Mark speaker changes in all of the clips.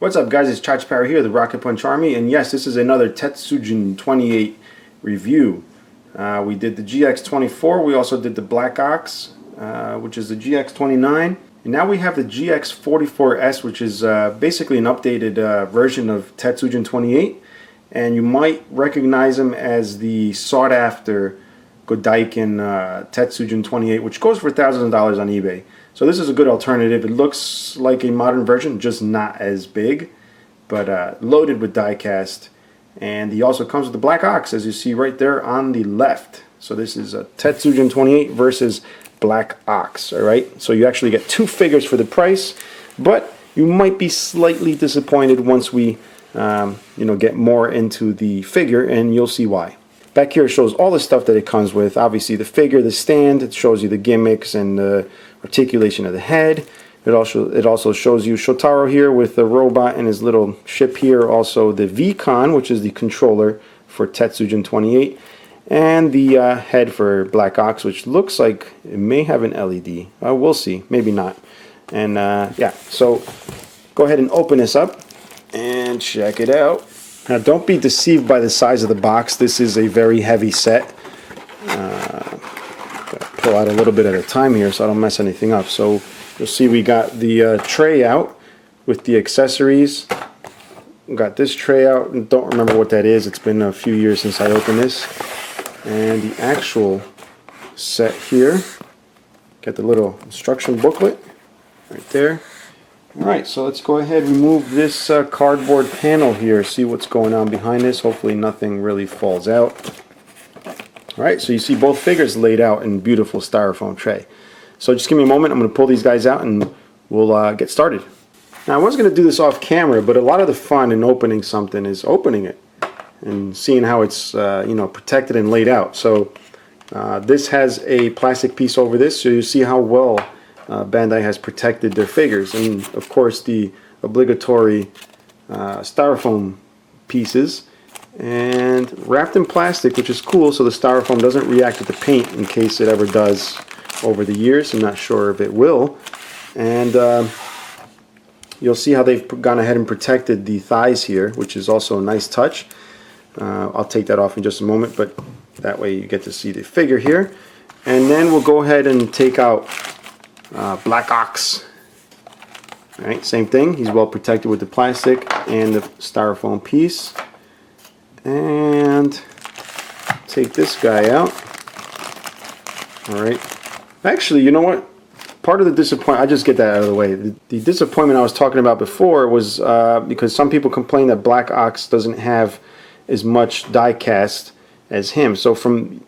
Speaker 1: What's up, guys? It's Chogokin here, the Rocket Punch Army, and yes, this is another TETSUJIN 28 review. We did the GX24, we also did the Black Ox, which is the GX29, and now we have the GX44S, which is basically an updated version of TETSUJIN 28, and you might recognize him as the sought-after Chogokin TETSUJIN 28, which goes for thousands of dollars on eBay. So this is a good alternative. It looks like a modern version, just not as big, but loaded with diecast. And he also comes with the Black Ox, as you see right there on the left. So this is a TETSUJIN 28 versus Black Ox, all right? So you actually get two figures for the price, but you might be slightly disappointed once we get more into the figure, and you'll see why. Back here it shows all the stuff that it comes with. Obviously the figure, the stand, it shows you the gimmicks and the articulation of the head. It also shows you Shotaro here with the robot and his little ship here. Also the V-Con, which is the controller for TETSUJIN 28. And the head for Black Ox, which looks like it may have an LED. We'll see, maybe not. And yeah, so go ahead and open this up and check it out. Now don't be deceived by the size of the box. This is a very heavy set. Pull out a little bit at a time here so I don't mess anything up. So you'll see we got the tray out with the accessories. We got this tray out, and don't remember what that is. It's been a few years since I opened this. And the actual set here. Got the little instruction booklet right there. Alright, so let's go ahead and remove this cardboard panel here, see what's going on behind this. Hopefully nothing really falls out. Alright, so you see both figures laid out in beautiful styrofoam tray. So just give me a moment, I'm going to pull these guys out and we'll get started. Now I was going to do this off camera, but a lot of the fun in opening something is opening it and seeing how it's protected and laid out. So this has a plastic piece over this, so you see how well Bandai has protected their figures, and of course the obligatory styrofoam pieces, and wrapped in plastic, which is cool, so the styrofoam doesn't react with the paint in case it ever does over the years. I'm not sure if it will. And you'll see how they've gone ahead and protected the thighs here, which is also a nice touch. I'll take that off in just a moment, but that way you get to see the figure here. And then we'll go ahead and take out Black Ox. Alright, same thing. He's well protected with the plastic and the styrofoam piece. And take this guy out. Alright. Actually, you know what? Part of the disappointment, I'll just get that out of the way. The disappointment I was talking about before was because some people complain that Black Ox doesn't have as much die cast as him. So from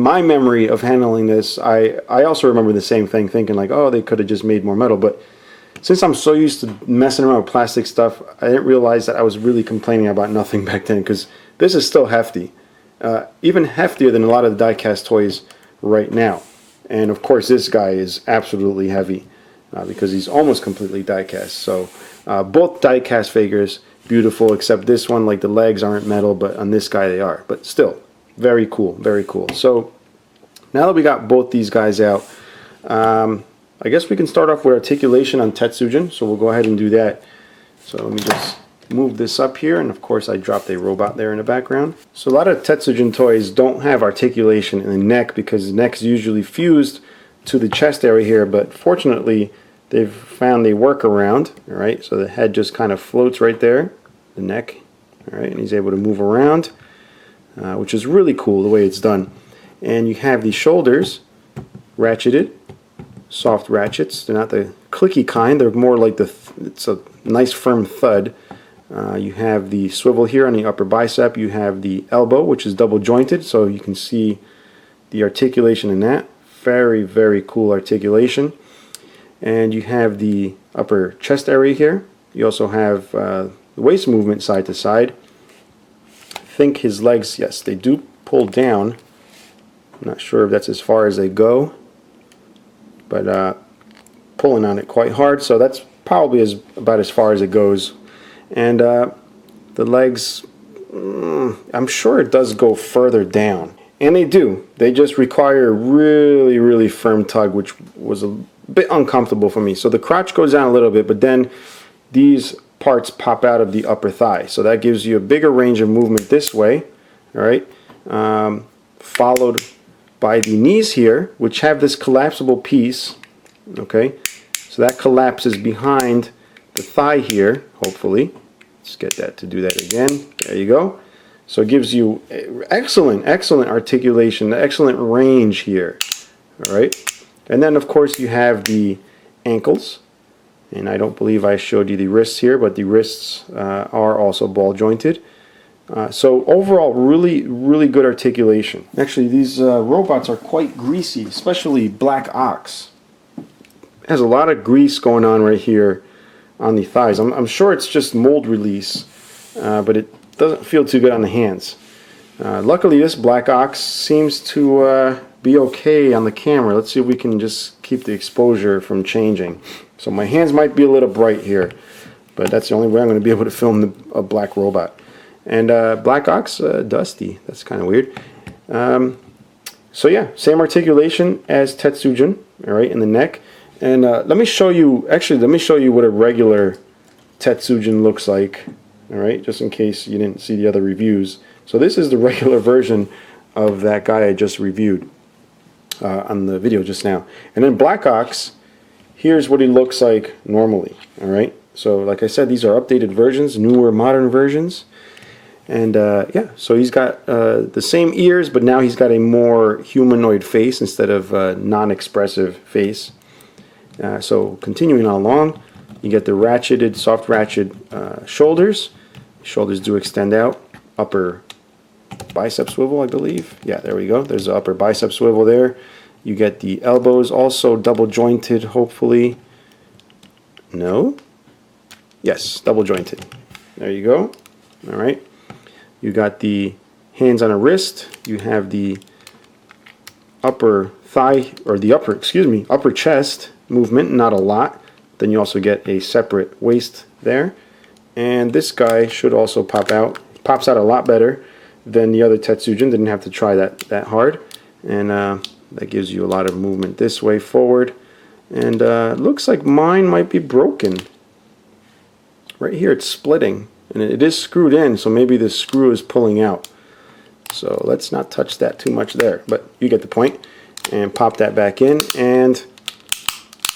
Speaker 1: my memory of handling this, I also remember the same thing, thinking like, oh, they could have just made more metal. But since I'm so used to messing around with plastic stuff, I didn't realize that I was really complaining about nothing back then, because this is still hefty, even heftier than a lot of the die-cast toys right now. And of course this guy is absolutely heavy because he's almost completely die-cast. So both die-cast figures, beautiful, except this one, like the legs aren't metal, but on this guy they are. But still, very cool, very cool. So now that we got both these guys out, I guess we can start off with articulation on TETSUJIN. So we'll go ahead and do that. So let me just move this up here, and of course I dropped a robot there in the background. So a lot of TETSUJIN toys don't have articulation in the neck because the neck's usually fused to the chest area here, but fortunately they've found a workaround. All right, so the head just kind of floats right there, the neck, all right, and he's able to move around, which is really cool the way it's done. And you have the shoulders ratcheted, soft ratchets. They're not the clicky kind, they're more like it's a nice firm thud. You have the swivel here on the upper bicep. You have the elbow, which is double jointed, so you can see the articulation in that. Very, very cool articulation. And you have the upper chest area here. You also have the waist movement side to side. I think his legs, yes, they do pull down. I'm not sure if that's as far as they go, but pulling on it quite hard, so that's probably about as far as it goes. And the legs, I'm sure it does go further down. And they do. They just require a really, really firm tug, which was a bit uncomfortable for me. So the crotch goes down a little bit, but then these parts pop out of the upper thigh. So that gives you a bigger range of movement this way, all right? Followed by the knees here, which have this collapsible piece, okay? So that collapses behind the thigh here, hopefully. Let's get that to do that again. There you go. So it gives you excellent articulation, excellent range here, all right? And then, of course, you have the ankles. And I don't believe I showed you the wrists here, but the wrists are also ball jointed. So overall, really good articulation. Actually, these robots are quite greasy, especially Black Ox. It has a lot of grease going on right here on the thighs. I'm sure it's just mold release, but it doesn't feel too good on the hands. Luckily, this Black Ox seems to be okay on the camera. Let's see if we can just keep the exposure from changing. So my hands might be a little bright here, but that's the only way I'm going to be able to film a black robot. And Black Ox, dusty. That's kind of weird. So yeah, same articulation as Tetsujin, all right, in the neck. And let me show you, actually, let me show you what a regular Tetsujin looks like, all right, just in case you didn't see the other reviews. So this is the regular version of that guy I just reviewed on the video just now. And then Black Ox, here's what he looks like normally, all right? So like I said, these are updated versions, newer modern versions. And yeah, so he's got the same ears, but now he's got a more humanoid face instead of non-expressive face. So continuing on along, you get the ratcheted, soft ratchet shoulders. Shoulders do extend out. Upper bicep swivel, I believe. Yeah, there we go. There's the upper bicep swivel there. You get the elbows also double jointed, hopefully. No? Yes, double jointed. There you go. All right. You got the hands on a wrist. You have the upper thigh, or the upper chest movement, not a lot. Then you also get a separate waist there. And this guy should also pop out. Pops out a lot better than the other Tetsujin. Didn't have to try that hard. And that gives you a lot of movement this way forward. And looks like mine might be broken. Right here it's splitting. And it is screwed in, so maybe the screw is pulling out. So let's not touch that too much there. But you get the point. And pop that back in. And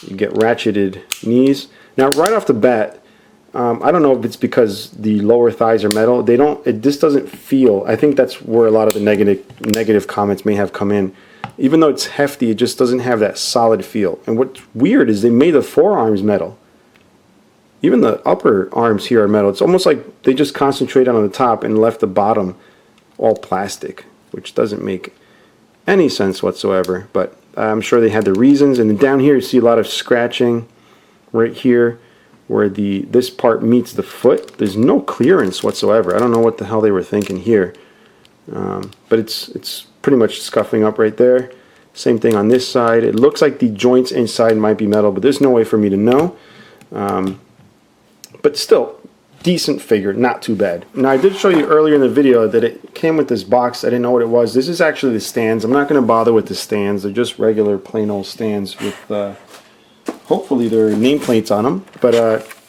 Speaker 1: you get ratcheted knees. Now right off the bat, I don't know if it's because the lower thighs are metal. This doesn't feel. I think that's where a lot of the negative comments may have come in. Even though it's hefty, it just doesn't have that solid feel. And what's weird is they made the forearms metal. Even the upper arms here are metal. It's almost like they just concentrated on the top and left the bottom all plastic, which doesn't make any sense whatsoever. But I'm sure they had the reasons. And then down here you see a lot of scratching right here, where this part meets the foot. There's no clearance whatsoever. I don't know what the hell they were thinking here. But it's pretty much scuffing up right there. Same thing on this side. It looks like the joints inside might be metal, but there's no way for me to know. But still, decent figure, not too bad. Now I did show you earlier in the video that it came with this box. I didn't know what it was. This is actually the stands. I'm not going to bother with the stands. They're just regular plain old stands with hopefully there are nameplates on them. But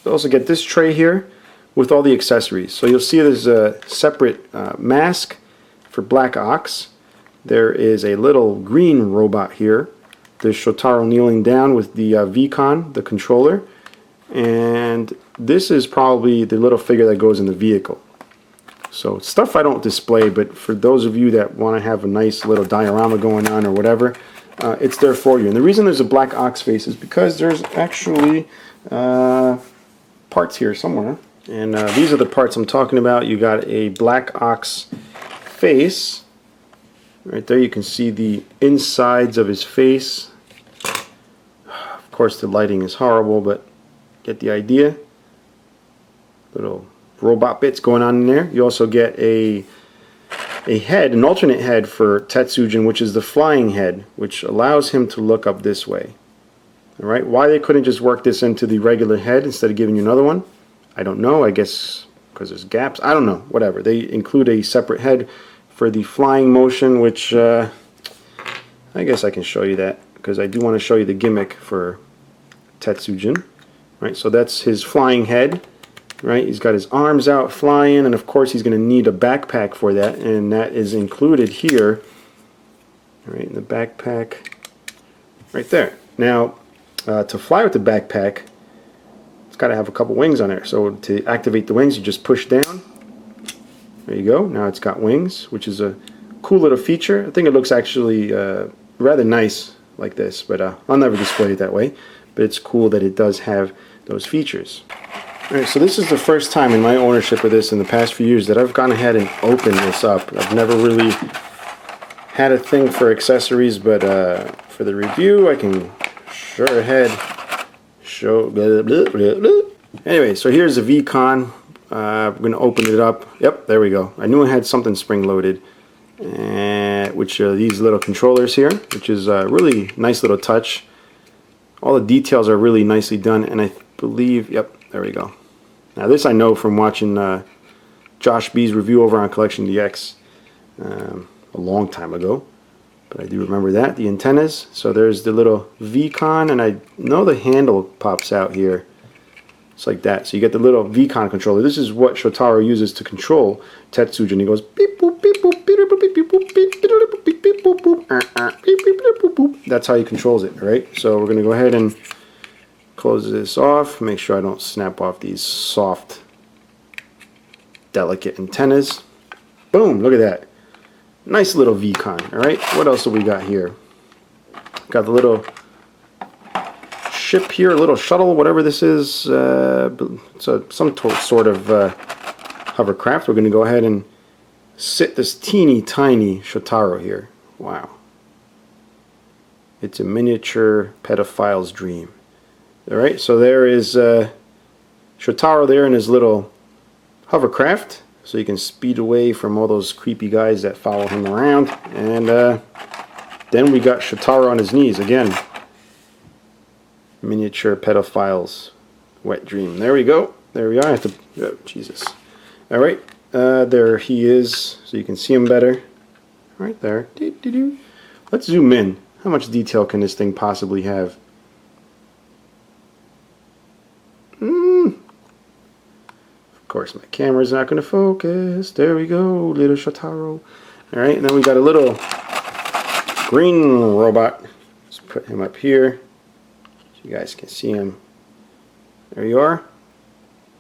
Speaker 1: you also get this tray here with all the accessories. So you'll see there's a separate mask for Black Ox. There is a little green robot here. There's Shotaro kneeling down with the VCon, the controller. And this is probably the little figure that goes in the vehicle. So stuff I don't display, but for those of you that want to have a nice little diorama going on or whatever, it's there for you. And the reason there's a Black Ox face is because there's actually parts here somewhere. And these are the parts I'm talking about. You got a Black Ox face. Right there you can see the insides of his face. Of course the lighting is horrible, but get the idea. Little robot bits going on in there. You also get a head, an alternate head for Tetsujin, which is the flying head, which allows him to look up this way. Alright, why they couldn't just work this into the regular head instead of giving you another one, I don't know. I guess because there's gaps. I don't know. Whatever. They include a separate head for the flying motion, which I guess I can show you that because I do want to show you the gimmick for Tetsujin. Right, so that's his flying head. right? He's got his arms out flying, and of course he's going to need a backpack for that, and that is included here, right in the backpack, right there. Now, to fly with the backpack, it's got to have a couple wings on there. So to activate the wings, you just push down. There you go. Now it's got wings, which is a cool little feature. I think it looks actually rather nice like this, but I'll never display it that way. But it's cool that it does have those features. Alright, so this is the first time in my ownership of this in the past few years that I've gone ahead and opened this up. I've never really had a thing for accessories, but for the review I can sure ahead show. Blah, blah, blah, blah. Anyway, so here's the VCon. I'm going to open it up. Yep, there we go. I knew it had something spring-loaded, which are these little controllers here, which is a really nice little touch. All the details are really nicely done, and I believe, yep, there we go. Now this I know from watching Josh B's review over on Collection DX a long time ago, but I do remember that. The antennas, so there's the little VCon, and I know the handle pops out here. It's like that. So you get the little VCon controller. This is what Shotaro uses to control Tetsujin. He goes beep boop beep boop beep boop beep boop beep boop beep beep boop boop beep beep boop boop. That's how he controls it, right? So we're gonna go ahead and close this off. Make sure I don't snap off these soft, delicate antennas. Boom! Look at that. Nice little VCon. All right. What else do we got here? Got the little ship here, a little shuttle, whatever this is. It's some sort of hovercraft. We're going to go ahead and sit this teeny tiny Shotaro here. Wow. It's a miniature pedophile's dream. Alright, so there is Shotaro there in his little hovercraft. So you can speed away from all those creepy guys that follow him around. And then we got Shotaro on his knees again. Miniature pedophile's wet dream. There we go. There we are. I have to. Oh, Jesus. All right. There he is, so you can see him better. Right there. Let's zoom in. How much detail can this thing possibly have? Of course, my camera's not going to focus. There we go, little Shotaro. All right, and then we got a little green robot. Let's put him up here. You guys can see him. There you are,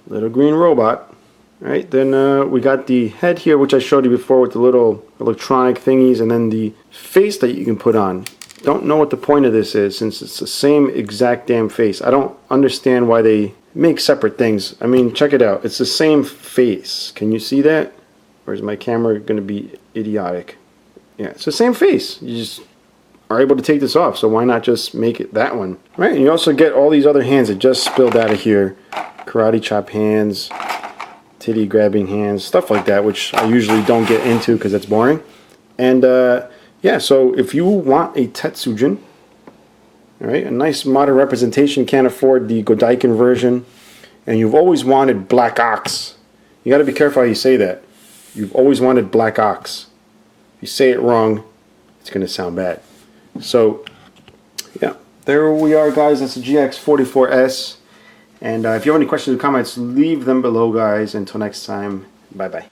Speaker 1: little green robot. Right, then we got the head here, which I showed you before with the little electronic thingies, and then the face that you can put on. Don't know what the point of this is, since it's the same exact damn face. I don't understand why they make separate things. I mean, check it out. It's the same face. Can you see that? Or is my camera going to be idiotic? Yeah, it's the same face. You just are able to take this off, so why not just make it that one? Right, and you also get all these other hands that just spilled out of here. Karate chop hands, titty grabbing hands, stuff like that, which I usually don't get into because it's boring. And yeah, so if you want a Tetsujin, all right, a nice modern representation, can't afford the Godaiken version, and you've always wanted Black Ox. You got to be careful how you say that. You've always wanted Black Ox. If you say it wrong, it's going to sound bad. So, yeah, there we are, guys. That's the GX44S. And if you have any questions or comments, leave them below, guys. Until next time, bye-bye.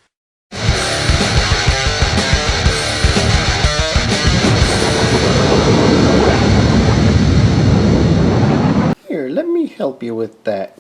Speaker 1: Here, let me help you with that.